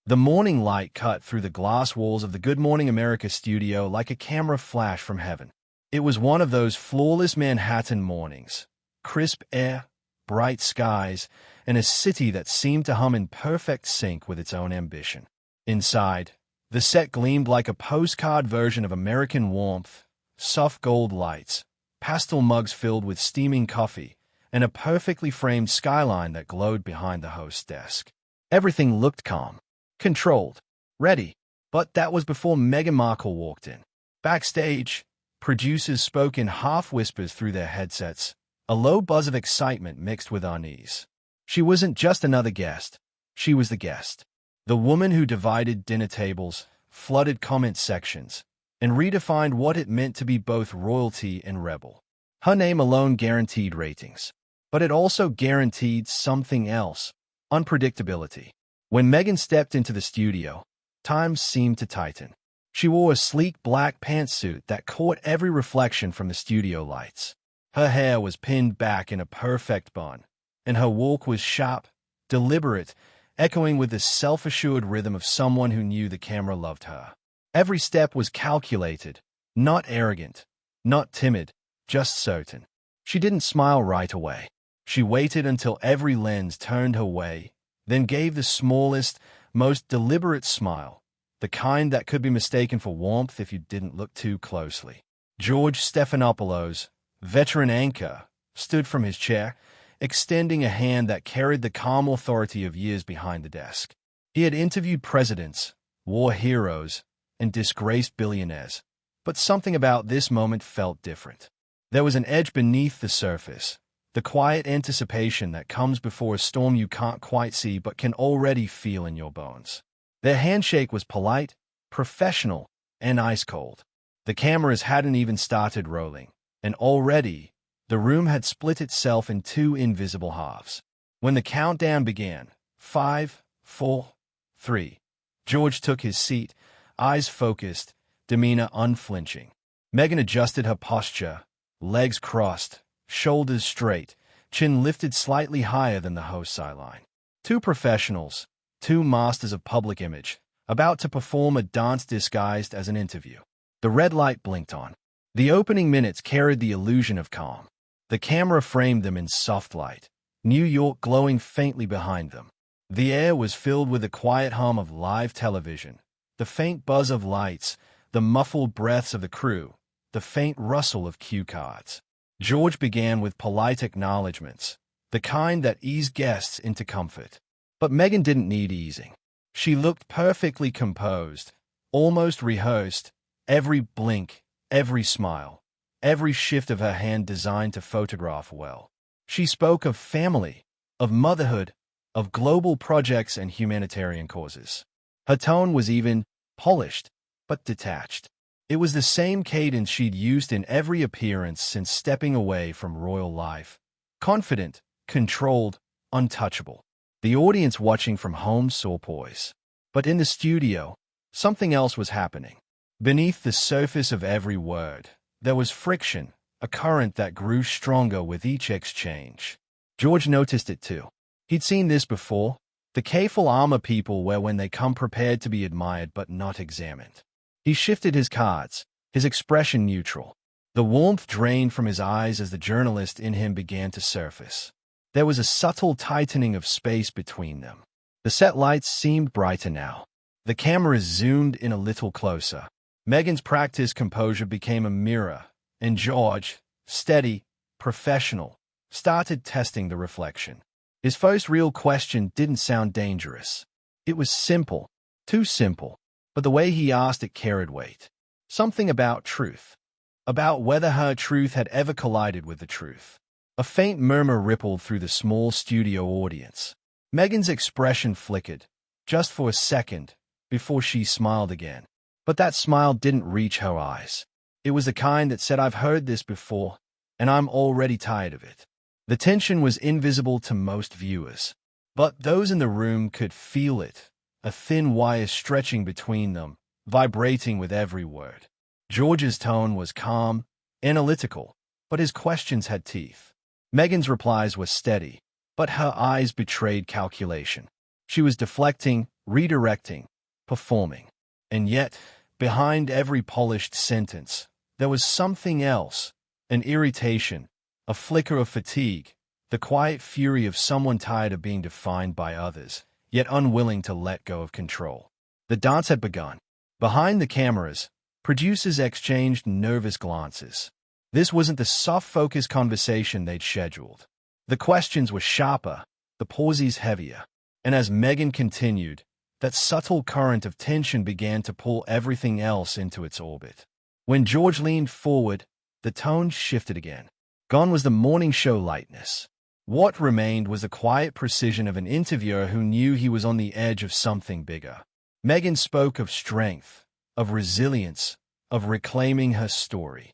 The morning light cut through the glass walls of the Good Morning America studio like a camera flash from heaven. It was one of those flawless Manhattan mornings. Crisp air, bright skies, and a city that seemed to hum in perfect sync with its own ambition. Inside, the set gleamed like a postcard version of American warmth, soft gold lights, pastel mugs filled with steaming coffee, and a perfectly framed skyline that glowed behind the host's desk. Everything looked calm, controlled, ready. But that was before Meghan Markle walked in. Backstage, producers spoke in half-whispers through their headsets, a low buzz of excitement mixed with unease. She wasn't just another guest. She was the guest. The woman who divided dinner tables, flooded comment sections, and redefined what it meant to be both royalty and rebel. Her name alone guaranteed ratings. But it also guaranteed something else: unpredictability. When Meghan stepped into the studio, time seemed to tighten. She wore a sleek black pantsuit that caught every reflection from the studio lights. Her hair was pinned back in a perfect bun, and her walk was sharp, deliberate, echoing with the self-assured rhythm of someone who knew the camera loved her. Every step was calculated, not arrogant, not timid, just certain. She didn't smile right away. She waited until every lens turned her way, then gave the smallest, most deliberate smile, the kind that could be mistaken for warmth if you didn't look too closely. George Stephanopoulos, veteran anchor, stood from his chair, extending a hand that carried the calm authority of years behind the desk. He had interviewed presidents, war heroes, and disgraced billionaires, but something about this moment felt different. There was an edge beneath the surface, the quiet anticipation that comes before a storm you can't quite see but can already feel in your bones. Their handshake was polite, professional, and ice-cold. The cameras hadn't even started rolling, and already, the room had split itself in two invisible halves. When the countdown began, 5, 4, 3, George took his seat, eyes focused, demeanor unflinching. Meghan adjusted her posture, legs crossed, shoulders straight, chin lifted slightly higher than the host's eyeline. Two professionals, two masters of public image, about to perform a dance disguised as an interview. The red light blinked on. The opening minutes carried the illusion of calm. The camera framed them in soft light, New York glowing faintly behind them. The air was filled with the quiet hum of live television, the faint buzz of lights, the muffled breaths of the crew, the faint rustle of cue cards. George began with polite acknowledgments, the kind that eased guests into comfort. But Meghan didn't need easing. She looked perfectly composed, almost rehearsed, every blink, every smile, every shift of her hand designed to photograph well. She spoke of family, of motherhood, of global projects and humanitarian causes. Her tone was even polished, but detached. It was the same cadence she'd used in every appearance since stepping away from royal life. Confident, controlled, untouchable. The audience watching from home saw poise. But in the studio, something else was happening. Beneath the surface of every word, there was friction, a current that grew stronger with each exchange. George noticed it too. He'd seen this before. The careful armor people were when they come prepared to be admired but not examined. He shifted his cards, his expression neutral. The warmth drained from his eyes as the journalist in him began to surface. There was a subtle tightening of space between them. The set lights seemed brighter now. The cameras zoomed in a little closer. Meghan's practiced composure became a mirror, and George, steady, professional, started testing the reflection. His first real question didn't sound dangerous. It was simple, too simple, but the way he asked it carried weight. Something about truth. About whether her truth had ever collided with the truth. A faint murmur rippled through the small studio audience. Meghan's expression flickered, just for a second, before she smiled again. But that smile didn't reach her eyes. It was the kind that said, "I've heard this before, and I'm already tired of it." The tension was invisible to most viewers, but those in the room could feel it, a thin wire stretching between them, vibrating with every word. George's tone was calm, analytical, but his questions had teeth. Meghan's replies were steady, but her eyes betrayed calculation. She was deflecting, redirecting, performing. And yet, behind every polished sentence, there was something else, an irritation, a flicker of fatigue, the quiet fury of someone tired of being defined by others, yet unwilling to let go of control. The dance had begun. Behind the cameras, producers exchanged nervous glances. This wasn't the soft-focused conversation they'd scheduled. The questions were sharper, the pauses heavier. And as Meghan continued, that subtle current of tension began to pull everything else into its orbit. When George leaned forward, the tone shifted again. Gone was the morning show lightness. What remained was the quiet precision of an interviewer who knew he was on the edge of something bigger. Meghan spoke of strength, of resilience, of reclaiming her story.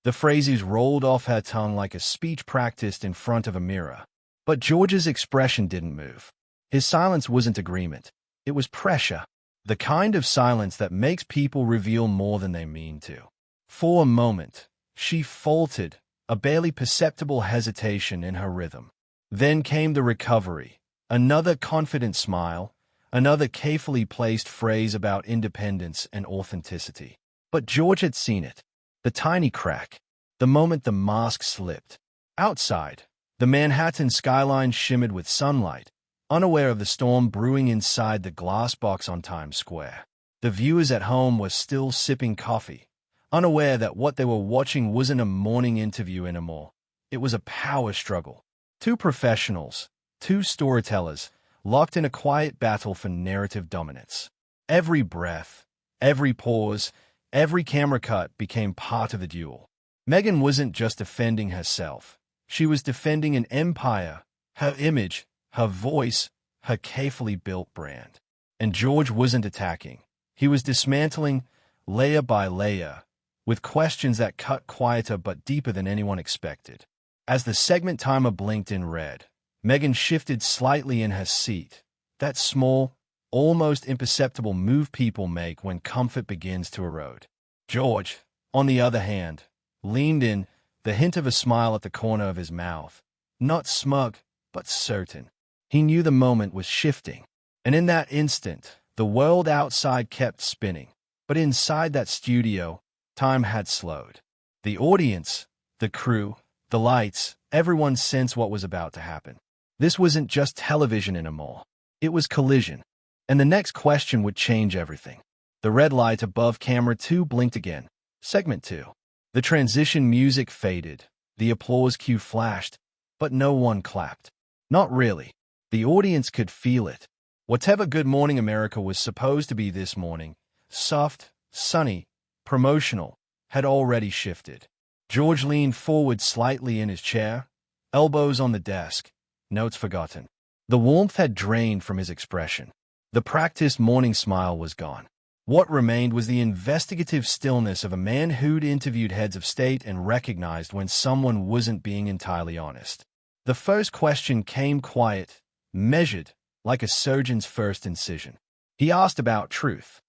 The phrases rolled off her tongue like a speech practiced in front of a mirror. But George's expression didn't move. His silence wasn't agreement. It was pressure. The kind of silence that makes people reveal more than they mean to. For a moment, she faltered, a barely perceptible hesitation in her rhythm. Then came the recovery, another confident smile, another carefully placed phrase about independence and authenticity. But George had seen it. The tiny crack, the moment the mask slipped. Outside, the Manhattan skyline shimmered with sunlight, unaware of the storm brewing inside the glass box on Times Square. The viewers at home were still sipping coffee, unaware that what they were watching wasn't a morning interview anymore. It was a power struggle. Two professionals, two storytellers, locked in a quiet battle for narrative dominance. Every breath, every pause, every camera cut became part of the duel. Meghan wasn't just defending herself. She was defending an empire, her image, her voice, her carefully built brand. And George wasn't attacking. He was dismantling, layer by layer, with questions that cut quieter but deeper than anyone expected. As the segment timer blinked in red, Meghan shifted slightly in her seat, that small, almost imperceptible move people make when comfort begins to erode. George, on the other hand, leaned in, the hint of a smile at the corner of his mouth. Not smug, but certain. He knew the moment was shifting. And in that instant, the world outside kept spinning. But inside that studio, time had slowed. The audience, the crew, the lights, everyone sensed what was about to happen. This wasn't just television anymore. It was collision. And the next question would change everything. The red light above camera 2 blinked again. Segment 2. The transition music faded. The applause cue flashed. But no one clapped. Not really. The audience could feel it. Whatever Good Morning America was supposed to be this morning, soft, sunny, promotional, had already shifted. George leaned forward slightly in his chair, elbows on the desk, notes forgotten. The warmth had drained from his expression. The practiced morning smile was gone. What remained was the investigative stillness of a man who'd interviewed heads of state and recognized when someone wasn't being entirely honest. The first question came quiet, measured, like a surgeon's first incision. He asked about truth,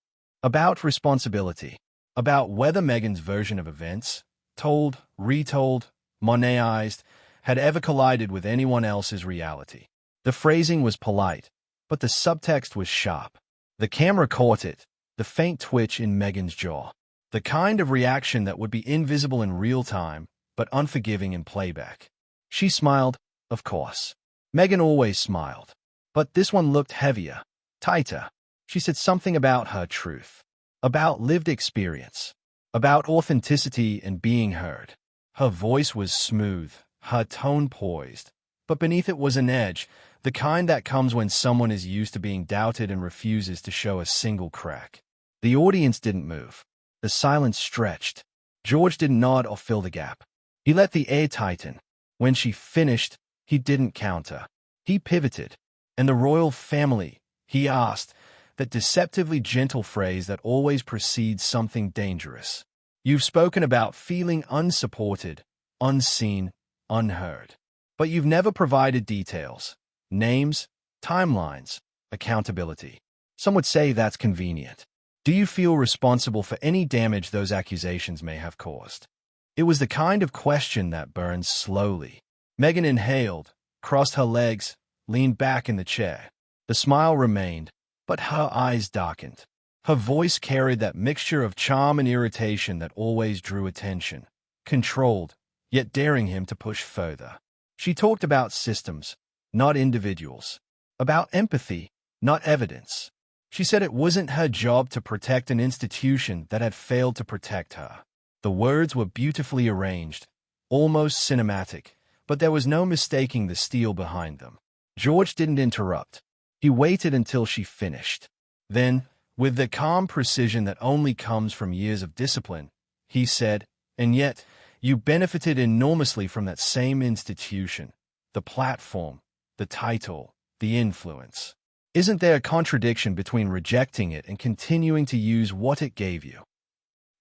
about responsibility, about whether Meghan's version of events, told, retold, Monetized, had ever collided with anyone else's reality. The phrasing was polite, but the subtext was sharp. The camera caught it, the faint twitch in Meghan's jaw. The kind of reaction that would be invisible in real time, but unforgiving in playback. She smiled, of course. Meghan always smiled. But this one looked heavier, tighter. She said something about her truth, about lived experience, about authenticity and being heard. Her voice was smooth, her tone poised, but beneath it was an edge, the kind that comes when someone is used to being doubted and refuses to show a single crack. The audience didn't move. The silence stretched. George didn't nod or fill the gap. He let the air tighten. When she finished, he didn't counter. He pivoted. And the royal family, he asked, that deceptively gentle phrase that always precedes something dangerous. You've spoken about feeling unsupported, unseen, unheard. But you've never provided details, names, timelines, accountability. Some would say that's convenient. Do you feel responsible for any damage those accusations may have caused? It was the kind of question that burns slowly. Meghan inhaled, crossed her legs, leaned back in the chair. The smile remained, but her eyes darkened. Her voice carried that mixture of charm and irritation that always drew attention, controlled, yet daring him to push further. She talked about systems, not individuals, about empathy, not evidence. She said it wasn't her job to protect an institution that had failed to protect her. The words were beautifully arranged, almost cinematic, but there was no mistaking the steel behind them. George didn't interrupt. He waited until she finished. Then, with the calm precision that only comes from years of discipline, he said, "And yet, you benefited enormously from that same institution, the platform, the title, the influence. Isn't there a contradiction between rejecting it and continuing to use what it gave you?"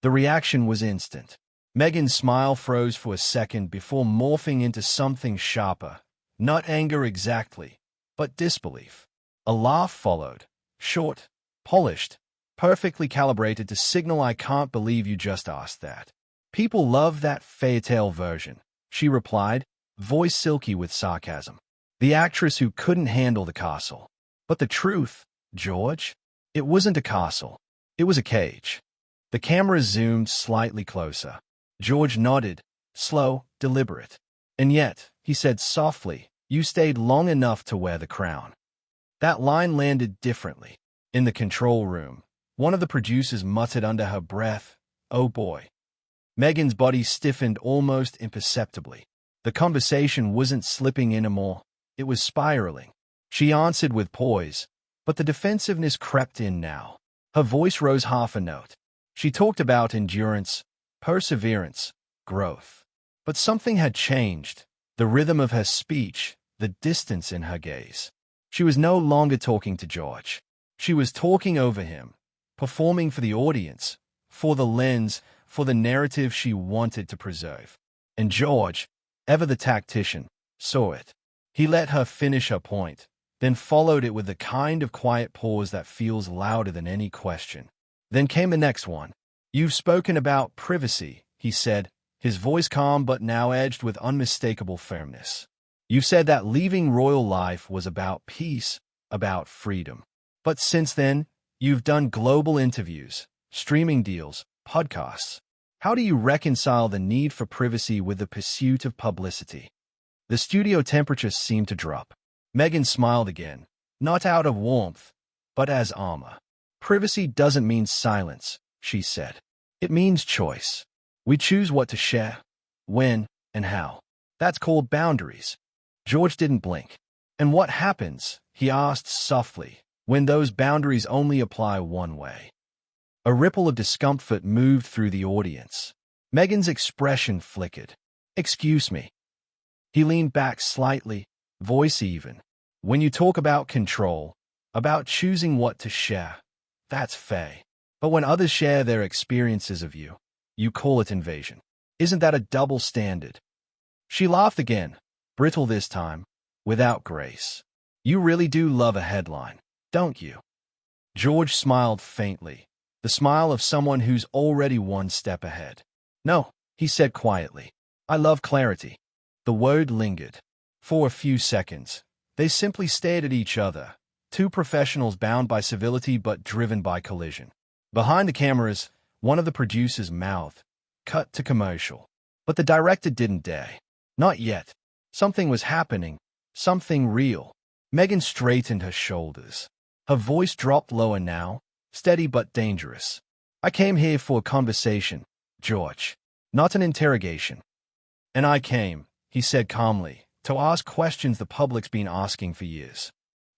The reaction was instant. Meghan's smile froze for a second before morphing into something sharper, not anger exactly, but disbelief. A laugh followed, short, polished, perfectly calibrated to signal, "I can't believe you just asked that. People love that fairytale version," she replied, voice silky with sarcasm. "The actress who couldn't handle the castle. But the truth, George, it wasn't a castle. It was a cage." The camera zoomed slightly closer. George nodded, slow, deliberate. "And yet," he said softly, "you stayed long enough to wear the crown." That line landed differently. In the control room, one of the producers muttered under her breath, "Oh boy." Meghan's body stiffened almost imperceptibly. The conversation wasn't slipping anymore. It was spiraling. She answered with poise, but the defensiveness crept in now. Her voice rose half a note. She talked about endurance, perseverance, growth. But something had changed. The rhythm of her speech, the distance in her gaze. She was no longer talking to George. She was talking over him, performing for the audience, for the lens, for the narrative she wanted to preserve. And George, ever the tactician, saw it. He let her finish her point, then followed it with the kind of quiet pause that feels louder than any question. Then came the next one. "You've spoken about privacy," he said, his voice calm but now edged with unmistakable firmness. "You said that leaving royal life was about peace, about freedom. But since then, you've done global interviews, streaming deals, podcasts. How do you reconcile the need for privacy with the pursuit of publicity?" The studio temperature seemed to drop. Meghan smiled again, not out of warmth, but as armor. "Privacy doesn't mean silence," she said. "It means choice. We choose what to share, when, and how. That's called boundaries." George didn't blink. "And what happens," he asked softly, "when those boundaries only apply one way?" A ripple of discomfort moved through the audience. Meghan's expression flickered. "Excuse me." He leaned back slightly, voice even. "When you talk about control, about choosing what to share, that's fair. But when others share their experiences of you, you call it invasion. Isn't that a double standard?" She laughed again, brittle this time, without grace. "You really do love a headline, don't you?" George smiled faintly, the smile of someone who's already one step ahead. "No," he said quietly. "I love clarity." The word lingered. For a few seconds, they simply stared at each other, two professionals bound by civility but driven by collision. Behind the cameras, one of the producers mouthed, "Cut to commercial." But the director didn't dare. Not yet. Something was happening, something real. Meghan straightened her shoulders. Her voice dropped lower now, steady but dangerous. "I came here for a conversation, George, not an interrogation." "And I came," he said calmly, "to ask questions the public's been asking for years."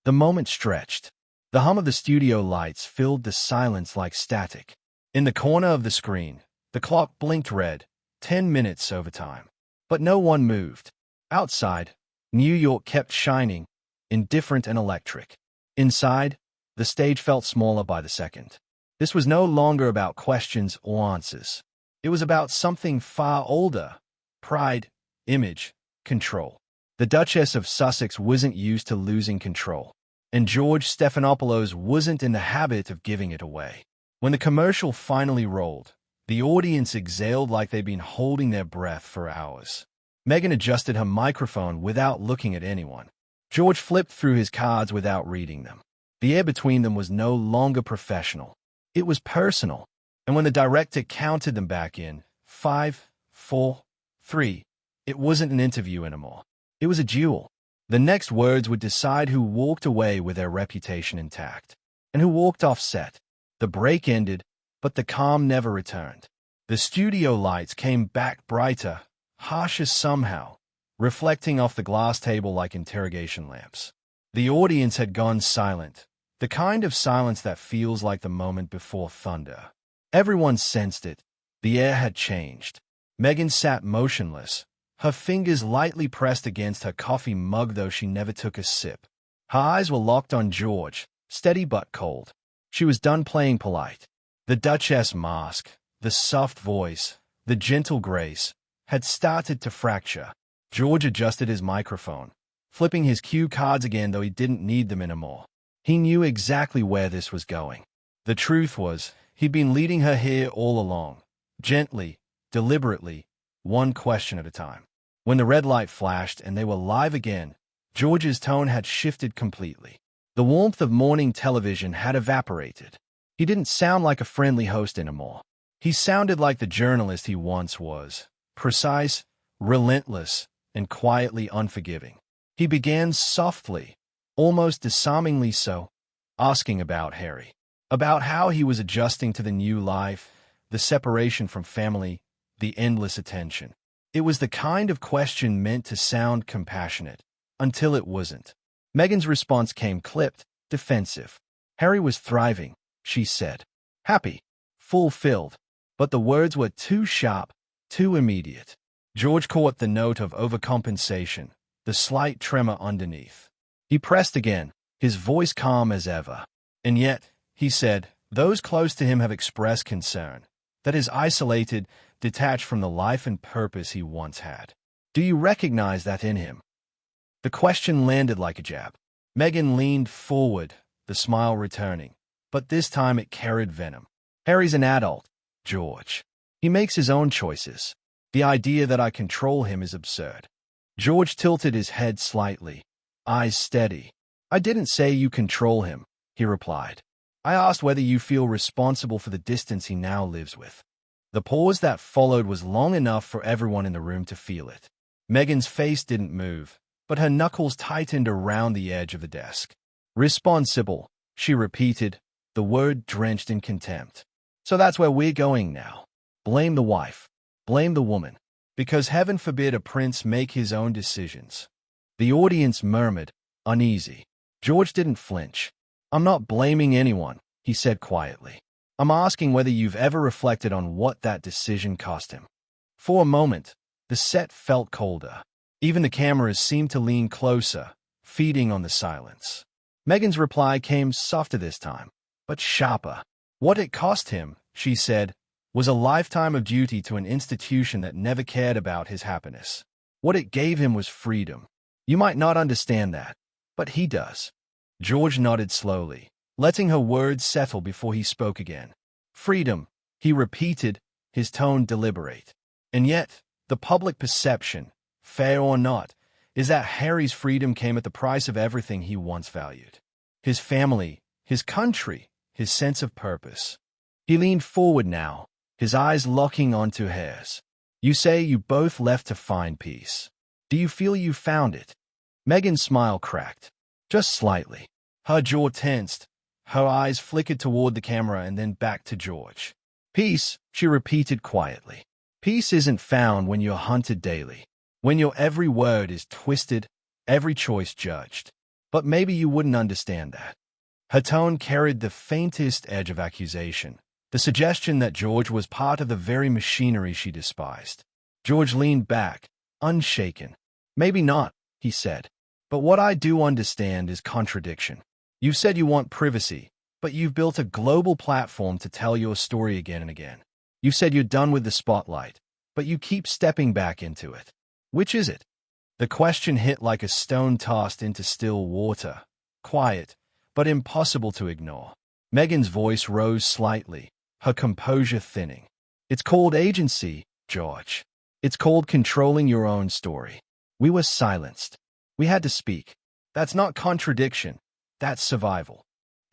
The moment stretched. The hum of the studio lights filled the silence like static. In the corner of the screen, the clock blinked red, 10 minutes overtime. But no one moved. Outside, New York kept shining, indifferent and electric. Inside, the stage felt smaller by the second. This was no longer about questions or answers. It was about something far older: pride, image, control. The Duchess of Sussex wasn't used to losing control, and George Stephanopoulos wasn't in the habit of giving it away. When the commercial finally rolled, the audience exhaled like they'd been holding their breath for hours. Meghan adjusted her microphone without looking at anyone. George flipped through his cards without reading them. The air between them was no longer professional. It was personal. And when the director counted them back in, 5, 4, 3, it wasn't an interview anymore. It was a duel. The next words would decide who walked away with their reputation intact, and who walked off set. The break ended, but the calm never returned. The studio lights came back brighter, harsher somehow, reflecting off the glass table like interrogation lamps. The audience had gone silent, the kind of silence that feels like the moment before thunder. Everyone sensed it. The air had changed. Meghan sat motionless, her fingers lightly pressed against her coffee mug though she never took a sip. Her eyes were locked on George, steady but cold. She was done playing polite. The duchess mask, the soft voice, the gentle grace, had started to fracture. George adjusted his microphone, flipping his cue cards again though he didn't need them anymore. He knew exactly where this was going. The truth was, he'd been leading her here all along, gently, deliberately, one question at a time. When the red light flashed and they were live again, George's tone had shifted completely. The warmth of morning television had evaporated. He didn't sound like a friendly host anymore. He sounded like the journalist he once was, precise, relentless, and quietly unforgiving. He began softly, almost disarmingly so, asking about Harry, about how he was adjusting to the new life, the separation from family, the endless attention. It was the kind of question meant to sound compassionate, until it wasn't. Meghan's response came clipped, defensive. Harry was thriving, she said. Happy, fulfilled. But the words were too sharp, too immediate. George caught the note of overcompensation, the slight tremor underneath. He pressed again, his voice calm as ever. And yet, he said, those close to him have expressed concern that is isolated, detached from the life and purpose he once had. Do you recognize that in him? The question landed like a jab. Meghan leaned forward, the smile returning, but this time it carried venom. Harry's an adult, George. He makes his own choices. The idea that I control him is absurd. George tilted his head slightly, eyes steady. I didn't say you control him, he replied. I asked whether you feel responsible for the distance he now lives with. The pause that followed was long enough for everyone in the room to feel it. Meghan's face didn't move, but her knuckles tightened around the edge of the desk. Responsible, she repeated, the word drenched in contempt. So that's where we're going now. Blame the wife. Blame the woman. Because heaven forbid a prince make his own decisions. The audience murmured, uneasy. George didn't flinch. I'm not blaming anyone, he said quietly. I'm asking whether you've ever reflected on what that decision cost him. For a moment, the set felt colder. Even the cameras seemed to lean closer, feeding on the silence. Meghan's reply came softer this time, but sharper. What it cost him, she said, was a lifetime of duty to an institution that never cared about his happiness. What it gave him was freedom. You might not understand that, but he does. George nodded slowly, letting her words settle before he spoke again. Freedom, he repeated, his tone deliberate. And yet, the public perception, fair or not, is that Harry's freedom came at the price of everything he once valued. His family, his country, his sense of purpose. He leaned forward now, his eyes locking onto hers. You say you both left to find peace. Do you feel you found it? Meghan's smile cracked, just slightly. Her jaw tensed. Her eyes flickered toward the camera and then back to George. Peace, she repeated quietly. Peace isn't found when you're hunted daily, when your every word is twisted, every choice judged. But maybe you wouldn't understand that. Her tone carried the faintest edge of accusation, the suggestion that George was part of the very machinery she despised. George leaned back, unshaken. Maybe not, he said. But what I do understand is contradiction. You've said you want privacy, but you've built a global platform to tell your story again and again. You've said you're done with the spotlight, but you keep stepping back into it. Which is it? The question hit like a stone tossed into still water, quiet, but impossible to ignore. Meghan's voice rose slightly, her composure thinning. It's called agency, George. It's called controlling your own story. We were silenced. We had to speak. That's not contradiction. That's survival.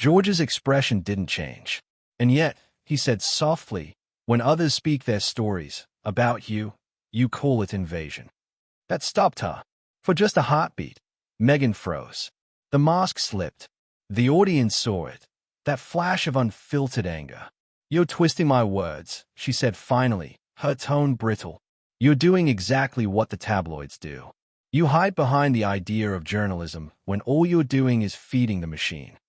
George's expression didn't change. And yet, he said softly, when others speak their stories about you, you call it invasion. That stopped her. For just a heartbeat, Meghan froze. The mask slipped. The audience saw it. That flash of unfiltered anger. You're twisting my words, she said finally, her tone brittle. You're doing exactly what the tabloids do. You hide behind the idea of journalism when all you're doing is feeding the machine.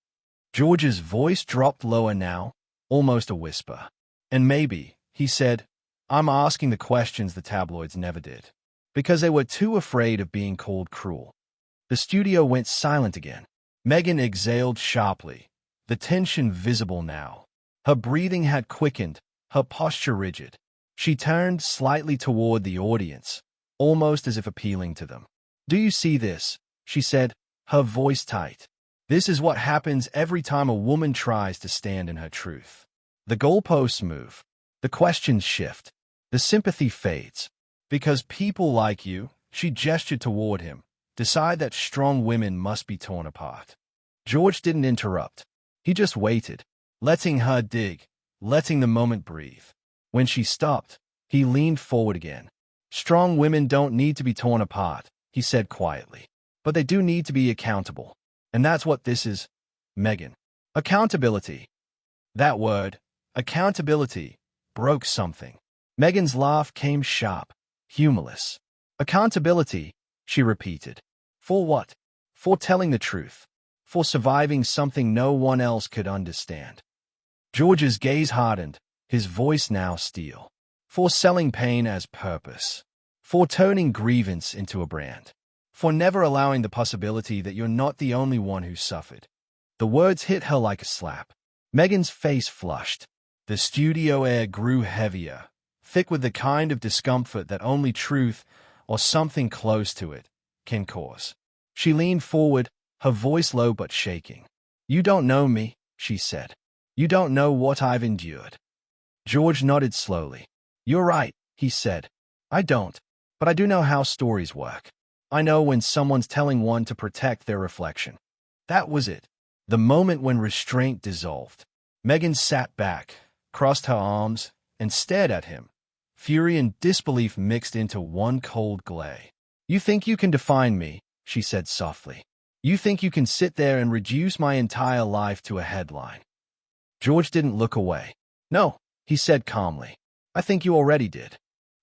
George's voice dropped lower now, almost a whisper. And maybe, he said, I'm asking the questions the tabloids never did. Because they were too afraid of being called cruel. The studio went silent again. Meghan exhaled sharply, the tension visible now. Her breathing had quickened, her posture rigid. She turned slightly toward the audience, almost as if appealing to them. Do you see this? She said, her voice tight. This is what happens every time a woman tries to stand in her truth. The goalposts move. The questions shift. The sympathy fades. Because people like you, she gestured toward him, decide that strong women must be torn apart. George didn't interrupt. He just waited, letting her dig, letting the moment breathe. When she stopped, he leaned forward again. Strong women don't need to be torn apart, he said quietly. But they do need to be accountable. And that's what this is, Meghan. Accountability. That word, accountability, broke something. Meghan's laugh came sharp, humorless. Accountability, she repeated. For what? For telling the truth. For surviving something no one else could understand. George's gaze hardened, his voice now steel. For selling pain as purpose. For turning grievance into a brand. For never allowing the possibility that you're not the only one who suffered. The words hit her like a slap. Meghan's face flushed. The studio air grew heavier, thick with the kind of discomfort that only truth, or something close to it, can cause. She leaned forward, her voice low but shaking. You don't know me, she said. You don't know what I've endured. George nodded slowly. You're right, he said. I don't, but I do know how stories work. I know when someone's telling one to protect their reflection. That was it. The moment when restraint dissolved. Meghan sat back, crossed her arms, and stared at him. Fury and disbelief mixed into one cold glare. You think you can define me, she said softly. You think you can sit there and reduce my entire life to a headline. George didn't look away. No, he said calmly. I think you already did.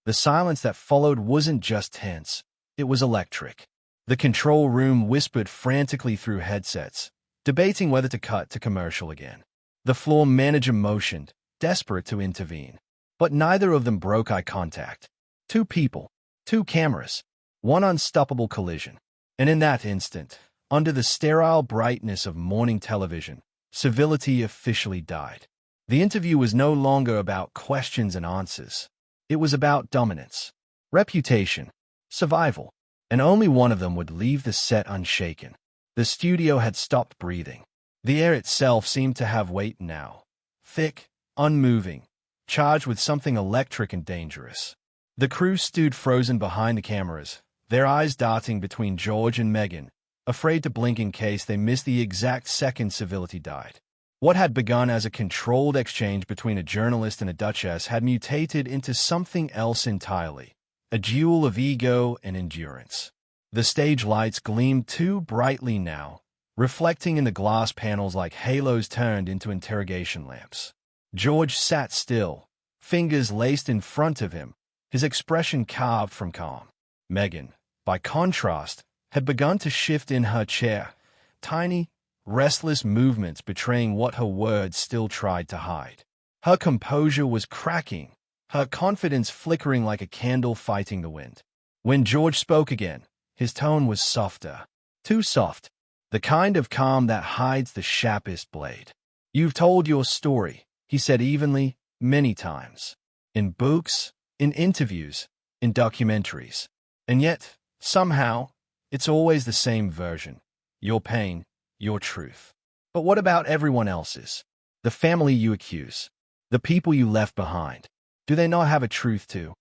The silence that followed wasn't just tense. It was electric. The control room whispered frantically through headsets, debating whether to cut to commercial again. The floor manager motioned, desperate to intervene. But neither of them broke eye contact. Two people, two cameras, one unstoppable collision. And in that instant, under the sterile brightness of morning television, civility officially died. The interview was no longer about questions and answers. It was about dominance, reputation, survival, and only one of them would leave the set unshaken. The studio had stopped breathing. The air itself seemed to have weight now, thick, unmoving, charged with something electric and dangerous. The crew stood frozen behind the cameras, their eyes darting between George and Meghan, afraid to blink in case they missed the exact second civility died. What had begun as a controlled exchange between a journalist and a duchess had mutated into something else entirely, a duel of ego and endurance. The stage lights gleamed too brightly now, reflecting in the glass panels like halos turned into interrogation lamps. George sat still, fingers laced in front of him, his expression carved from calm. Meghan, by contrast, had begun to shift in her chair, tiny, restless movements betraying what her words still tried to hide. Her composure was cracking, her confidence flickering like a candle fighting the wind. When George spoke again, his tone was softer, too soft, the kind of calm that hides the sharpest blade. You've told your story, he said evenly, many times. In books, in interviews, in documentaries. And yet, somehow, it's always the same version. Your pain, your truth. But what about everyone else's? The family you accuse. The people you left behind. Do they not have a truth too?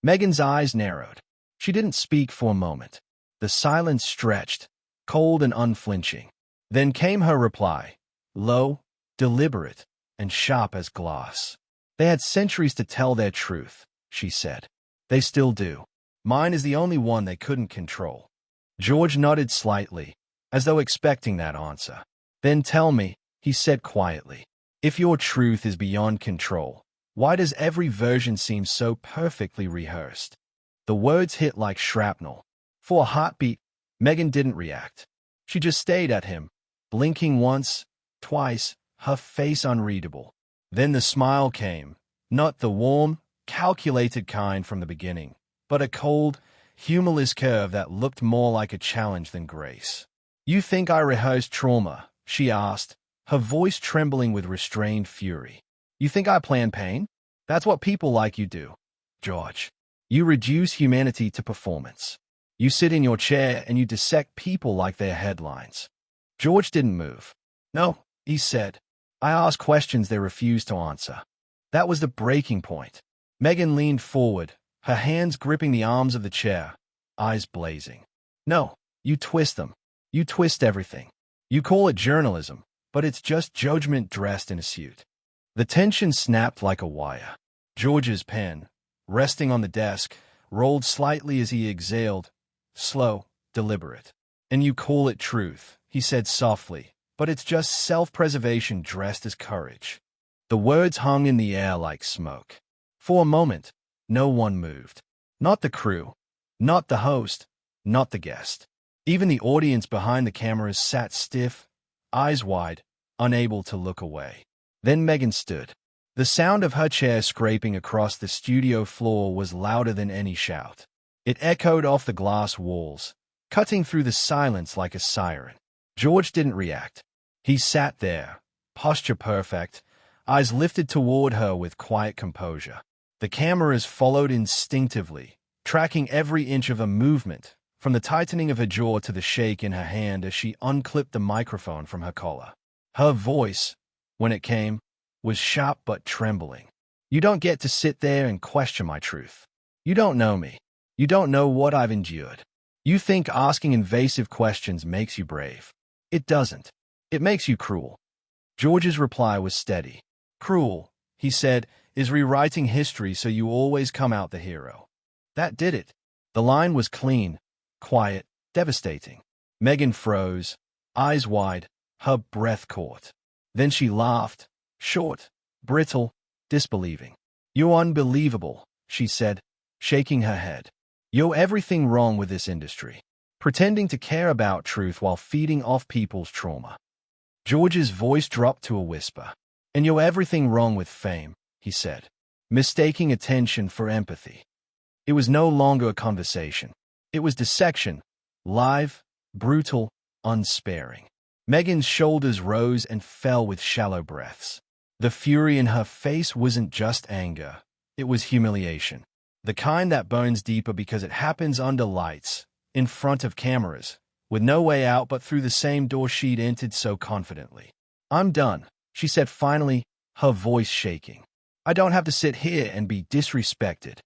Meghan's eyes narrowed. She didn't speak for a moment. The silence stretched, cold and unflinching. Then came her reply. low, deliberate, and sharp as glass. They had centuries to tell their truth, she said. They still do. Mine is the only one they couldn't control. George nodded slightly, as though expecting that answer. Then tell me, he said quietly, if your truth is beyond control, why does every version seem so perfectly rehearsed? The words hit like shrapnel. For a heartbeat, Meghan didn't react. She just stayed at him, blinking once, twice, her face unreadable. Then the smile came, not the warm, calculated kind from the beginning, but a cold, humorless curve that looked more like a challenge than grace. You think I rehearsed trauma? She asked, her voice trembling with restrained fury. You think I plan pain? That's what people like you do, George. You reduce humanity to performance. You sit in your chair and you dissect people like they're headlines. George didn't move. No, he said. I asked questions they refused to answer. That was the breaking point. Meghan leaned forward, her hands gripping the arms of the chair, eyes blazing. No, you twist them. You twist everything. You call it journalism, but it's just judgment dressed in a suit. The tension snapped like a wire. George's pen, resting on the desk, rolled slightly as he exhaled, slow, deliberate. And you call it truth, he said softly, but it's just self-preservation dressed as courage. The words hung in the air like smoke. For a moment, no one moved. Not the crew, not the host, not the guest. Even the audience behind the cameras sat stiff, eyes wide, unable to look away. Then Meghan stood. The sound of her chair scraping across the studio floor was louder than any shout. It echoed off the glass walls, cutting through the silence like a siren. George didn't react. He sat there, posture perfect, eyes lifted toward her with quiet composure. The cameras followed instinctively, tracking every inch of her movement, from the tightening of her jaw to the shake in her hand as she unclipped the microphone from her collar. Her voice, when it came, was sharp but trembling. You don't get to sit there and question my truth. You don't know me. You don't know what I've endured. You think asking invasive questions makes you brave. It doesn't. It makes you cruel. George's reply was steady. Cruel, he said, is rewriting history so you always come out the hero. That did it. The line was clean, quiet, devastating. Meghan froze, eyes wide, her breath caught. Then she laughed, short, brittle, disbelieving. You're unbelievable, she said, shaking her head. You're everything wrong with this industry. Pretending to care about truth while feeding off people's trauma. George's voice dropped to a whisper. And you're everything wrong with fame, he said, mistaking attention for empathy. It was no longer a conversation. It was dissection, live, brutal, unsparing. Meghan's shoulders rose and fell with shallow breaths. The fury in her face wasn't just anger. It was humiliation. The kind that burns deeper because it happens under lights, in front of cameras, with no way out but through the same door she'd entered so confidently. I'm done, she said finally, her voice shaking. I don't have to sit here and be disrespected.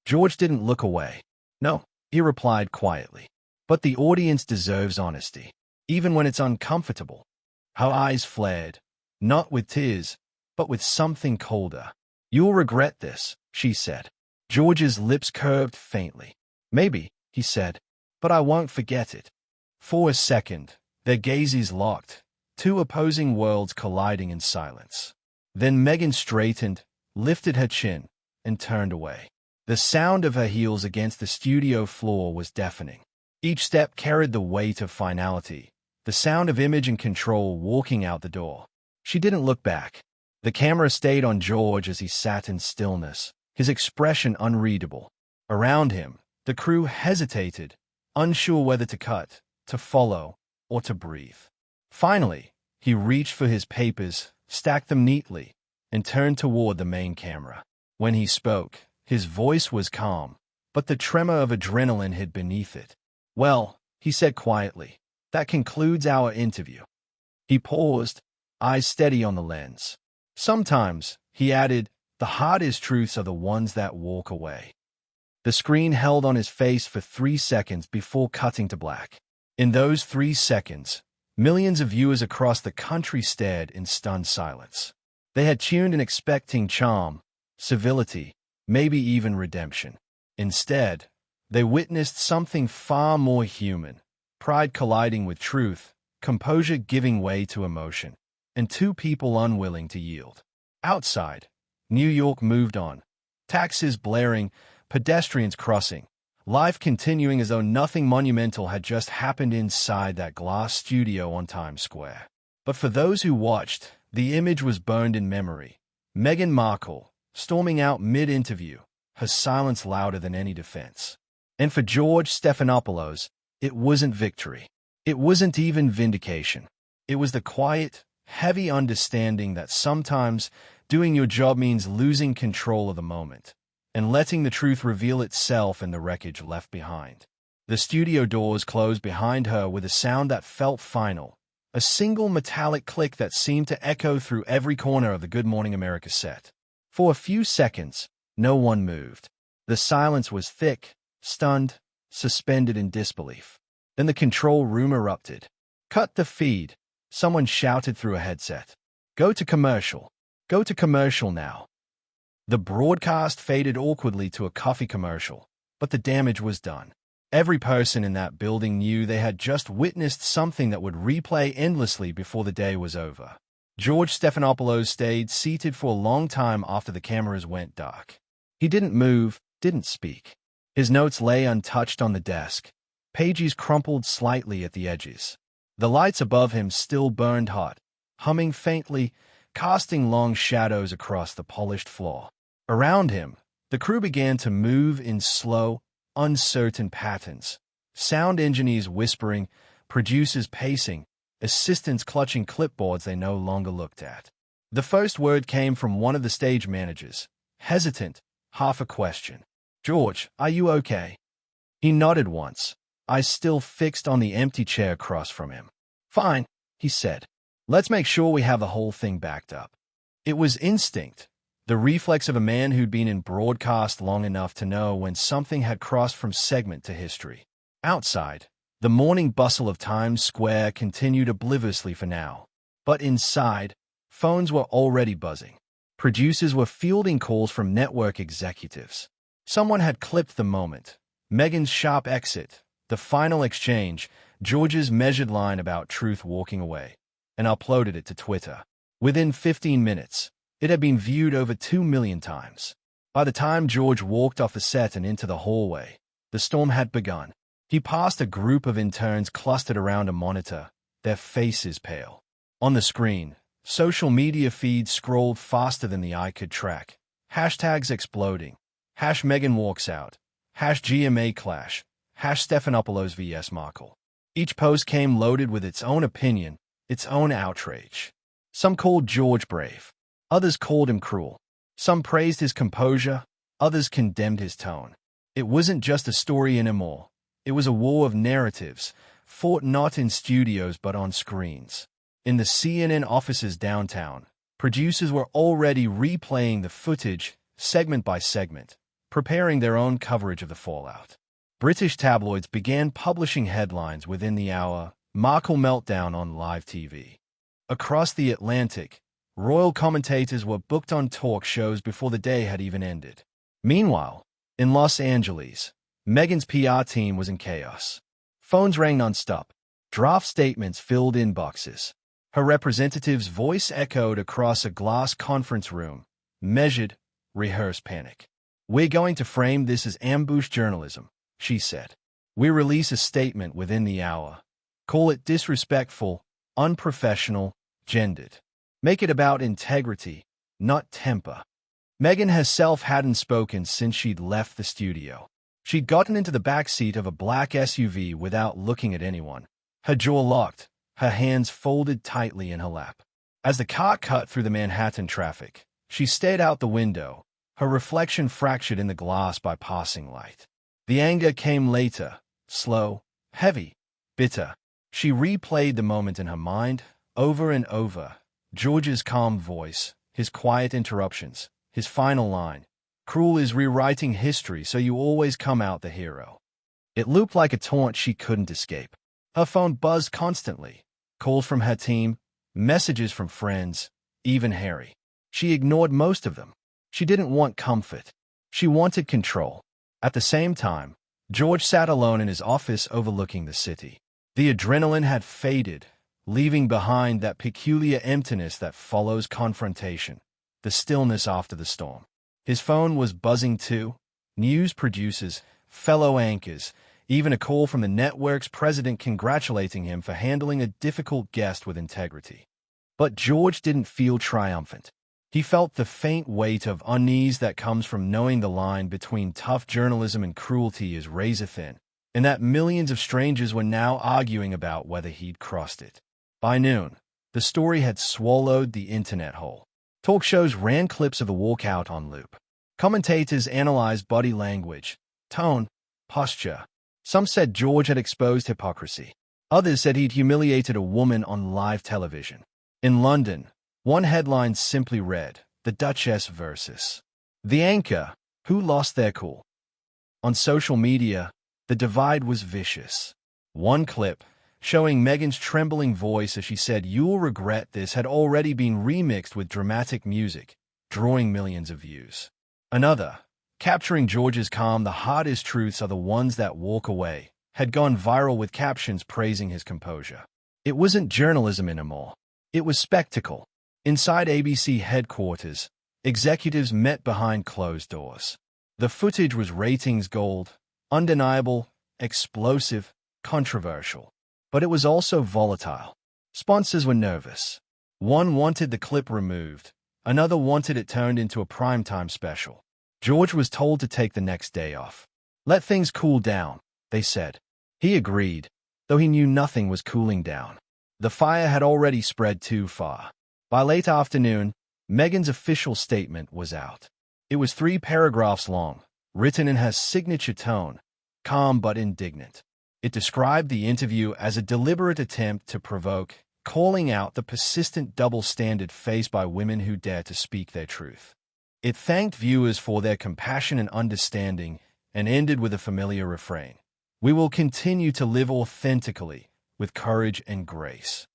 George didn't look away. No, he replied quietly. But the audience deserves honesty, even when it's uncomfortable. Her eyes flared, not with tears, but with something colder. You'll regret this, she said. George's lips curved faintly. Maybe, he said, but I won't forget it. For a second, their gazes locked, two opposing worlds colliding in silence. Then Meghan straightened, lifted her chin, and turned away. The sound of her heels against the studio floor was deafening. Each step carried the weight of finality, the sound of image and control walking out the door. She didn't look back. The camera stayed on George as he sat in stillness, his expression unreadable. Around him, the crew hesitated, unsure whether to cut, to follow, or to breathe. Finally, he reached for his papers, stacked them neatly, and turned toward the main camera. When he spoke, his voice was calm, but the tremor of adrenaline hid beneath it. Well, he said quietly, that concludes our interview. He paused, eyes steady on the lens. Sometimes, he added, the hardest truths are the ones that walk away. The screen held on his face for 3 seconds before cutting to black. In those 3 seconds, Millions of viewers across the country stared in stunned silence. They had tuned in expecting charm, civility, maybe even redemption. Instead, they witnessed something far more human, pride colliding with truth, composure giving way to emotion, and two people unwilling to yield. Outside, New York moved on. Taxis blaring, pedestrians crossing, life continuing as though nothing monumental had just happened inside that glass studio on Times Square. But for those who watched, the image was burned in memory. Meghan Markle, storming out mid-interview, her silence louder than any defense. And for George Stephanopoulos, it wasn't victory. It wasn't even vindication. It was the quiet, heavy understanding that sometimes doing your job means losing control of the moment and letting the truth reveal itself in the wreckage left behind. The studio doors closed behind her with a sound that felt final, a single metallic click that seemed to echo through every corner of the Good Morning America set. For a few seconds, no one moved. The silence was thick, stunned, suspended in disbelief. Then the control room erupted. "Cut the feed," someone shouted through a headset. "Go to commercial. Go to commercial now." The broadcast faded awkwardly to a coffee commercial, but the damage was done. Every person in that building knew they had just witnessed something that would replay endlessly before the day was over. George Stephanopoulos stayed seated for a long time after the cameras went dark. He didn't move, didn't speak. His notes lay untouched on the desk, pages crumpled slightly at the edges. The lights above him still burned hot, humming faintly, casting long shadows across the polished floor. Around him, the crew began to move in slow, uncertain patterns. Sound engineers whispering, producers pacing, assistants clutching clipboards they no longer looked at. The first word came from one of the stage managers, hesitant, half a question. "George, are you okay?" He nodded once, eyes still fixed on the empty chair across from him. "Fine," he said. "Let's make sure we have the whole thing backed up." It was instinct, the reflex of a man who'd been in broadcast long enough to know when something had crossed from segment to history. Outside, the morning bustle of Times Square continued obliviously for now. But inside, phones were already buzzing. Producers were fielding calls from network executives. Someone had clipped the moment. Meghan's sharp exit, the final exchange, George's measured line about truth walking away, and uploaded it to Twitter. Within 15 minutes, it had been viewed over 2 million times. By the time George walked off the set and into the hallway, the storm had begun. He passed a group of interns clustered around a monitor, their faces pale. On the screen, social media feeds scrolled faster than the eye could track. Hashtags exploding. #Meghan walks out. #GMA clash. #Stephanopoulos vs Markle. Each post came loaded with its own opinion, its own outrage. Some called George brave. Others called him cruel. Some praised his composure. Others condemned his tone. It wasn't just a story anymore. It was a war of narratives, fought not in studios but on screens. In the CNN offices downtown, producers were already replaying the footage, segment by segment, preparing their own coverage of the fallout. British tabloids began publishing headlines within the hour, "Markle meltdown on live TV." Across the Atlantic, royal commentators were booked on talk shows before the day had even ended. Meanwhile, in Los Angeles, Meghan's PR team was in chaos. Phones rang nonstop. Draft statements filled inboxes. Her representative's voice echoed across a glass conference room. Measured, rehearsed panic. "We're going to frame this as ambush journalism," she said. "We release a statement within the hour. Call it disrespectful, unprofessional, gendered. Make it about integrity, not temper." Meghan herself hadn't spoken since she'd left the studio. She'd gotten into the back seat of a black SUV without looking at anyone. Her jaw locked, her hands folded tightly in her lap. As the car cut through the Manhattan traffic, she stared out the window, her reflection fractured in the glass by passing light. The anger came later, slow, heavy, bitter. She replayed the moment in her mind, over and over. George's calm voice, his quiet interruptions, his final line. "Cruel is rewriting history, so you always come out the hero." It looped like a taunt she couldn't escape. Her phone buzzed constantly. calls from her team, messages from friends, even Harry. She ignored most of them. She didn't want comfort. She wanted control. At the same time, George sat alone in his office overlooking the city. The adrenaline had faded, leaving behind that peculiar emptiness that follows confrontation, the stillness after the storm. His phone was buzzing too. News producers, fellow anchors, even a call from the network's president congratulating him for handling a difficult guest with integrity. But George didn't feel triumphant. He felt the faint weight of unease that comes from knowing the line between tough journalism and cruelty is razor-thin, and that millions of strangers were now arguing about whether he'd crossed it. By noon, the story had swallowed the internet whole. Talk shows ran clips of the walkout on loop. Commentators analyzed body language, tone, posture. Some said George had exposed hypocrisy. Others said he'd humiliated a woman on live television. In London, one headline simply read, "The Duchess versus the anchor, who lost their cool." On social media, the divide was vicious. One clip, showing Meghan's trembling voice as she said, "You'll regret this," had already been remixed with dramatic music, drawing millions of views. Another, capturing George's calm, "The hardest truths are the ones that walk away," had gone viral with captions praising his composure. It wasn't journalism anymore. It was spectacle. Inside ABC headquarters, executives met behind closed doors. The footage was ratings gold, undeniable, explosive, controversial. But it was also volatile. Sponsors were nervous. One wanted the clip removed. Another wanted it turned into a primetime special. George was told to take the next day off. "Let things cool down," they said. He agreed, though he knew nothing was cooling down. The fire had already spread too far. By late afternoon, Meghan's official statement was out. It was 3 paragraphs long, written in her signature tone, calm but indignant. It described the interview as a deliberate attempt to provoke, calling out the persistent double standard faced by women who dare to speak their truth. It thanked viewers for their compassion and understanding and ended with a familiar refrain: "We will continue to live authentically, with courage and grace."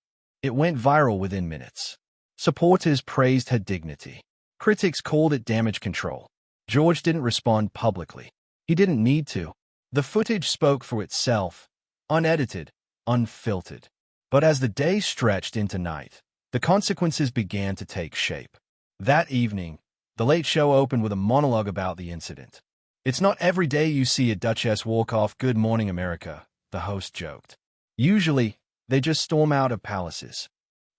It went viral within minutes. Supporters praised her dignity. Critics called it damage control. George didn't respond publicly. He didn't need to. The footage spoke for itself, unedited, unfiltered. But as the day stretched into night, the consequences began to take shape. That evening, The Late Show opened with a monologue about the incident. "It's not every day you see a duchess walk off Good Morning America," the host joked. "Usually, they just storm out of palaces."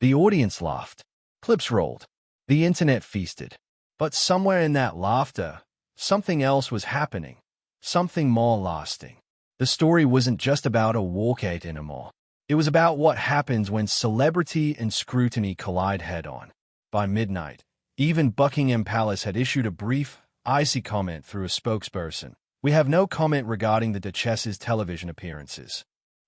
The audience laughed. Clips rolled. The internet feasted. But somewhere in that laughter, something else was happening. Something more lasting. The story wasn't just about a walkout anymore. It was about what happens when celebrity and scrutiny collide head-on. By midnight, even Buckingham Palace had issued a brief, icy comment through a spokesperson: "We have no comment regarding the Duchess's television appearances."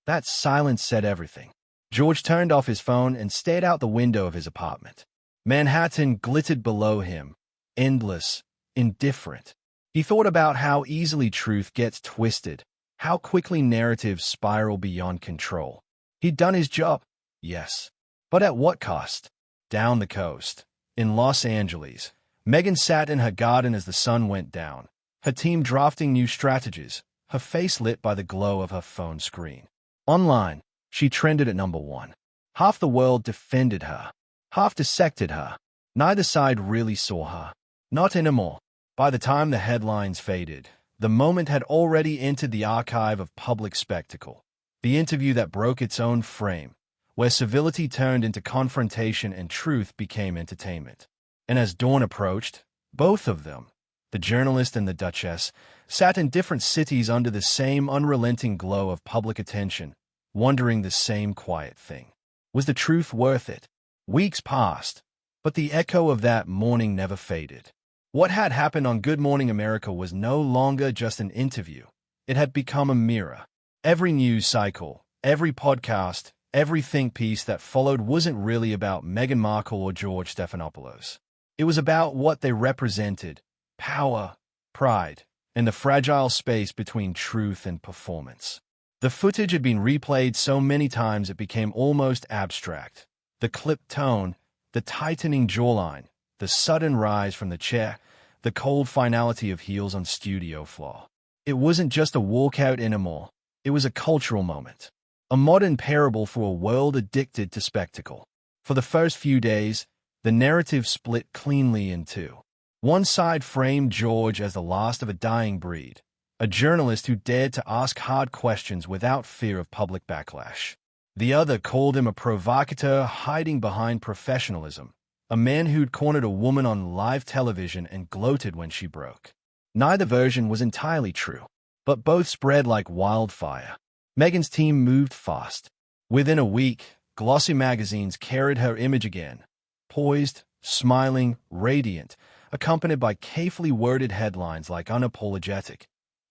That silence said everything. George turned off his phone and stared out the window of his apartment. Manhattan glittered below him, endless, indifferent. He thought about how easily truth gets twisted, how quickly narratives spiral beyond control. He'd done his job, yes. But at what cost? Down the coast, in Los Angeles, Meghan sat in her garden as the sun went down, her team drafting new strategies, her face lit by the glow of her phone screen. Online, she trended at #1. Half the world defended her, half dissected her. Neither side really saw her. Not anymore. By the time the headlines faded, the moment had already entered the archive of public spectacle. The interview that broke its own frame, where civility turned into confrontation and truth became entertainment. And as dawn approached, both of them, the journalist and the Duchess, sat in different cities under the same unrelenting glow of public attention, wondering the same quiet thing. Was the truth worth it? Weeks passed, but the echo of that morning never faded. What had happened on Good Morning America was no longer just an interview. It had become a mirror. Every news cycle, every podcast, every think piece that followed wasn't really about Meghan Markle or George Stephanopoulos. It was about what they represented: power, pride, and the fragile space between truth and performance. The footage had been replayed so many times it became almost abstract. The clipped tone, the tightening jawline, the sudden rise from the chair, the cold finality of heels on studio floor. It wasn't just a walkout anymore. It was a cultural moment. A modern parable for a world addicted to spectacle. For the first few days, the narrative split cleanly in two. One side framed George as the last of a dying breed, a journalist who dared to ask hard questions without fear of public backlash. The other called him a provocateur hiding behind professionalism, a man who'd cornered a woman on live television and gloated when she broke. Neither version was entirely true, but both spread like wildfire. Meghan's team moved fast. Within a week, glossy magazines carried her image again, poised, smiling, radiant, accompanied by carefully worded headlines like unapologetic.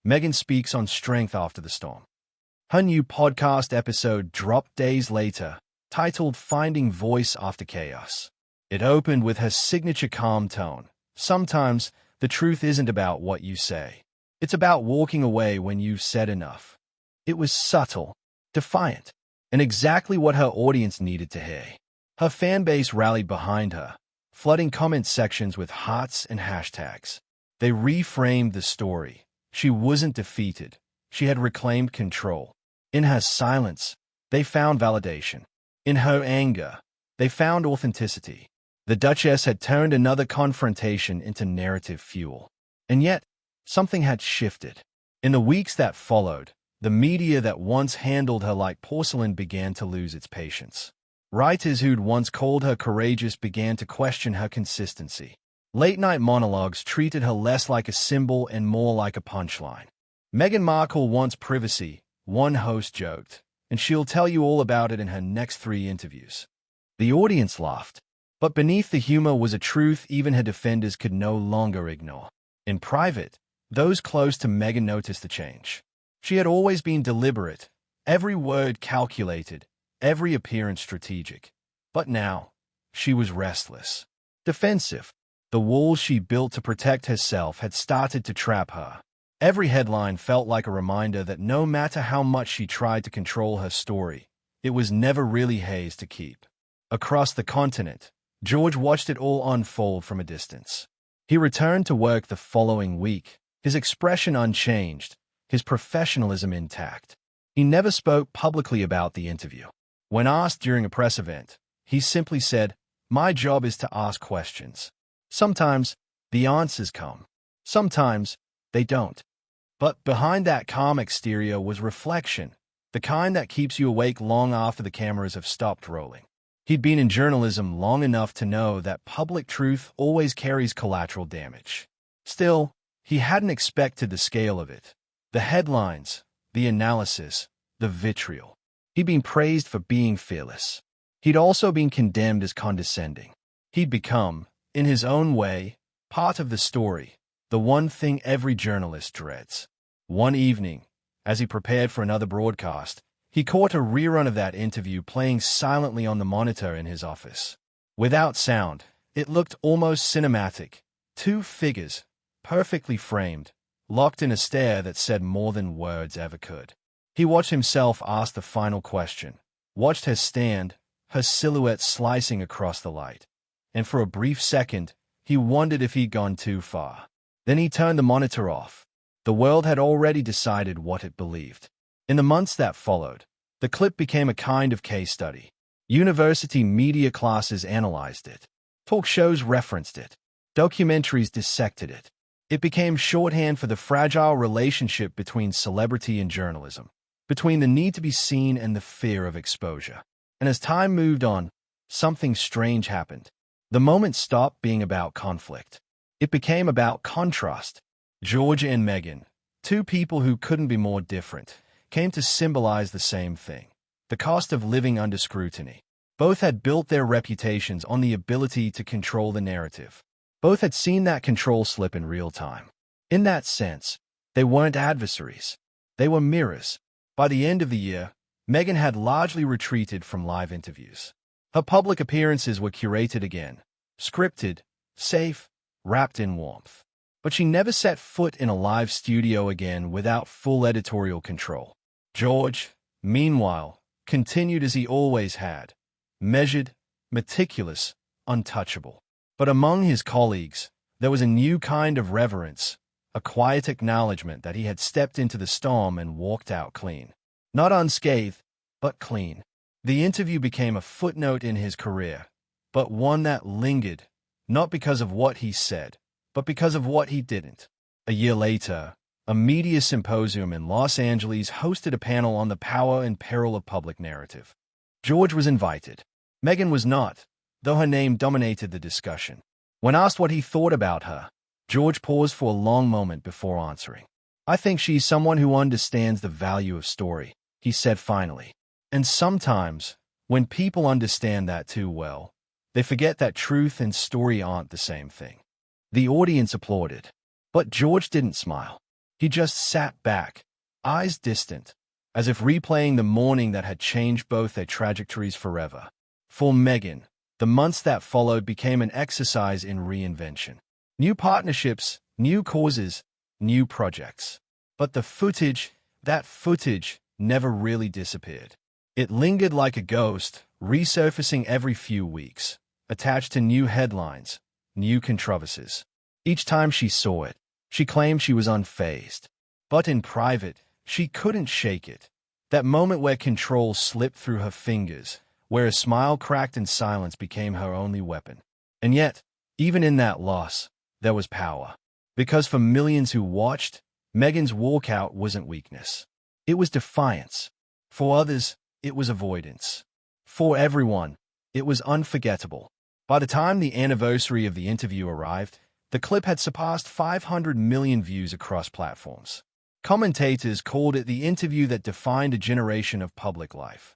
Meghan speaks on strength after the storm. Her new podcast episode dropped days later, titled Finding Voice After Chaos. It opened with her signature calm tone. Sometimes, the truth isn't about what you say. It's about walking away when you've said enough. It was subtle, defiant, and exactly what her audience needed to hear. Her fan base rallied behind her, flooding comment sections with hearts and hashtags. They reframed the story. She wasn't defeated. She had reclaimed control. In her silence, they found validation. In her anger, they found authenticity. The Duchess had turned another confrontation into narrative fuel. And yet, something had shifted. In the weeks that followed, the media that once handled her like porcelain began to lose its patience. Writers who'd once called her courageous began to question her consistency. Late-night monologues treated her less like a symbol and more like a punchline. Meghan Markle wants privacy, one host joked, and she'll tell you all about it in her next 3 interviews. The audience laughed, but beneath the humor was a truth even her defenders could no longer ignore. In private, those close to Meghan noticed the change. She had always been deliberate, every word calculated, every appearance strategic. But now, she was restless, defensive. The walls she built to protect herself had started to trap her. Every headline felt like a reminder that no matter how much she tried to control her story, it was never really hers to keep. Across the continent, George watched it all unfold from a distance. He returned to work the following week, his expression unchanged, his professionalism intact. He never spoke publicly about the interview. When asked during a press event, he simply said, "My job is to ask questions. Sometimes the answers come. Sometimes they don't." But behind that calm exterior was reflection, the kind that keeps you awake long after the cameras have stopped rolling. He'd been in journalism long enough to know that public truth always carries collateral damage. Still, he hadn't expected the scale of it. The headlines, the analysis, the vitriol. He'd been praised for being fearless. He'd also been condemned as condescending. He'd become, in his own way, part of the story, the one thing every journalist dreads. One evening, as he prepared for another broadcast, he caught a rerun of that interview playing silently on the monitor in his office. Without sound, it looked almost cinematic. 2 figures, perfectly framed, locked in a stare that said more than words ever could. He watched himself ask the final question, watched her stand, her silhouette slicing across the light. And for a brief second, he wondered if he'd gone too far. Then he turned the monitor off. The world had already decided what it believed. In the months that followed, the clip became a kind of case study. University media classes analyzed it. Talk shows referenced it. Documentaries dissected it. It became shorthand for the fragile relationship between celebrity and journalism, between the need to be seen and the fear of exposure. And as time moved on, something strange happened. The moment stopped being about conflict. It became about contrast. George and Meghan, 2 people who couldn't be more different, came to symbolize the same thing: the cost of living under scrutiny. Both had built their reputations on the ability to control the narrative. Both had seen that control slip in real time. In that sense, they weren't adversaries. They were mirrors. By the end of the year, Meghan had largely retreated from live interviews. Her public appearances were curated again, scripted, safe, wrapped in warmth. But she never set foot in a live studio again without full editorial control. George, meanwhile, continued as he always had, measured, meticulous, untouchable. But among his colleagues, there was a new kind of reverence, a quiet acknowledgement that he had stepped into the storm and walked out clean. Not unscathed, but clean. The interview became a footnote in his career, but one that lingered, not because of what he said, but because of what he didn't. A year later, a media symposium in Los Angeles hosted a panel on the power and peril of public narrative. George was invited. Meghan was not, though her name dominated the discussion. When asked what he thought about her, George paused for a long moment before answering. "I think she's someone who understands the value of story," he said finally. And sometimes, when people understand that too well, they forget that truth and story aren't the same thing. The audience applauded, but George didn't smile. He just sat back, eyes distant, as if replaying the morning that had changed both their trajectories forever. For Meghan, the months that followed became an exercise in reinvention. New partnerships, new causes, new projects. But the footage, that footage, never really disappeared. It lingered like a ghost, resurfacing every few weeks, attached to new headlines, new controversies. Each time she saw it, she claimed she was unfazed. But in private, she couldn't shake it. That moment where control slipped through her fingers, where a smile cracked and silence became her only weapon. And yet, even in that loss, there was power. Because for millions who watched, Meghan's walkout wasn't weakness. It was defiance. For others, it was avoidance. For everyone, it was unforgettable. By the time the anniversary of the interview arrived, the clip had surpassed 500 million views across platforms. Commentators called it the interview that defined a generation of public life.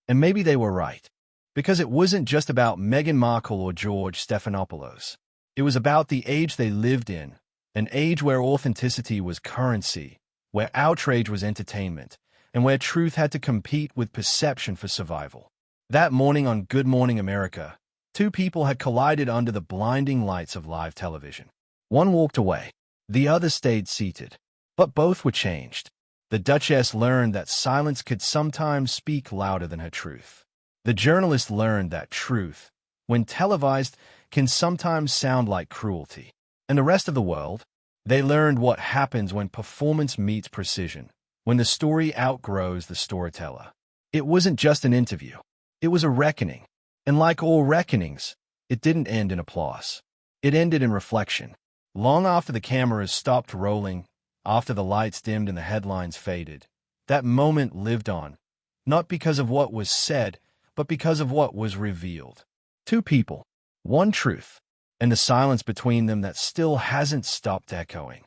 And maybe they were right. Because it wasn't just about Meghan Markle or George Stephanopoulos. It was about the age they lived in, an age where authenticity was currency, where outrage was entertainment, and where truth had to compete with perception for survival. That morning on Good Morning America, two people had collided under the blinding lights of live television. One walked away. The other stayed seated. But both were changed. The Duchess learned that silence could sometimes speak louder than her truth. The journalist learned that truth, when televised, can sometimes sound like cruelty. And the rest of the world, they learned what happens when performance meets precision, when the story outgrows the storyteller. It wasn't just an interview. It was a reckoning. And like all reckonings, it didn't end in applause. It ended in reflection. Long after the cameras stopped rolling, after the lights dimmed and the headlines faded, that moment lived on, not because of what was said, but because of what was revealed. Two people, one truth, and the silence between them that still hasn't stopped echoing.